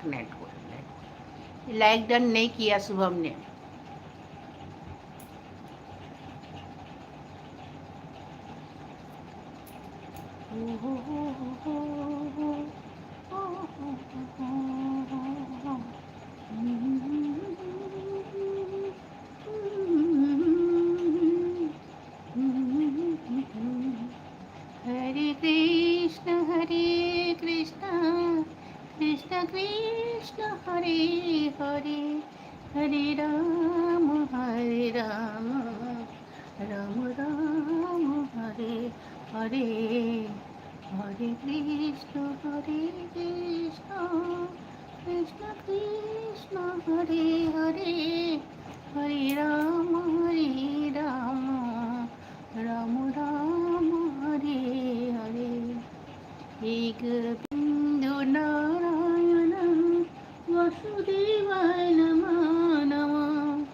Net को like done नहीं किया शुभम ने। हरे कृष्ण कृष्ण कृष्ण हरे हरे, हरे राम राम राम हरे हरे, हरे कृष्ण कृष्ण कृष्ण हरे हरे, हरे राम राम राम हरे हरे। एक बिंदु नारायण वासुदेवाय नमः,